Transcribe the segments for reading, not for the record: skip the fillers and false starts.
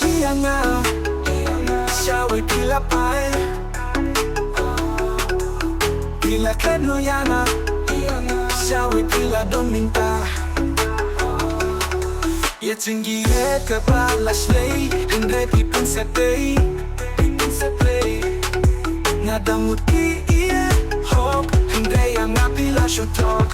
iya nga siya'i pila pai pila kedno yana siya'i pila don minta ia tinggi ke balas lei hindai pipin setei ngadamut iya hop hindai yang ngapila shutok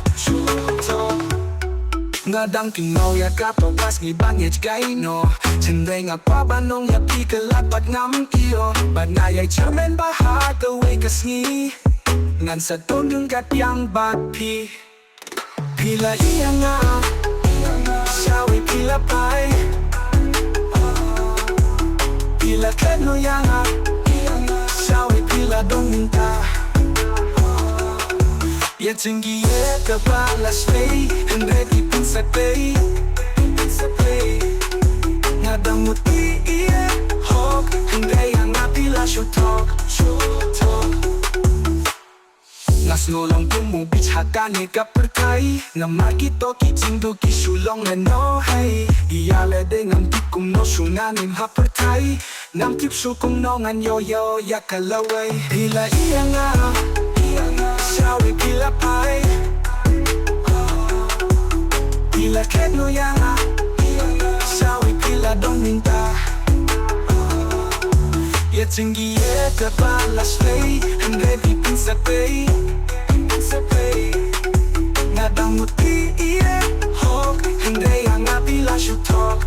ngadang tingau ya kapawas ngibangit gaino hindai ngapabanong ya pikalapat ngam iyo banayay chamen bahag away kasngi ngan sa tondong gat yang batpi pila iya nga siya'i pila pai pila kedno yana siya'i pila dong minta ia tinggi ke balas lei hindai pipin setei ngadamut iya hok hindai yang ngapila shutok ngas nolong tumu bichakane kaperkai ngamagi toki cindu kisulong no hai iyale dengan tikum no sunganim hapertai nam tip sukung no ngan yo ya kalawai pila iya nga siya'i pila pai pila kedno yana siya'i pila dong minta ia tinggi ke balas lei hindai pipin setei ngadamut iya hok hindai yang ngapila shutok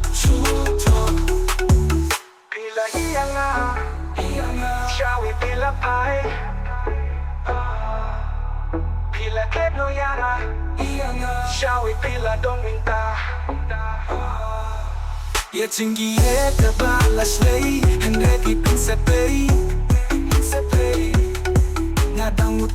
pila iya nga siya'i pila pai pila kedno yana siya'i pila dong minta ia tinggi ke balas lei hindai pipin setei ngadamut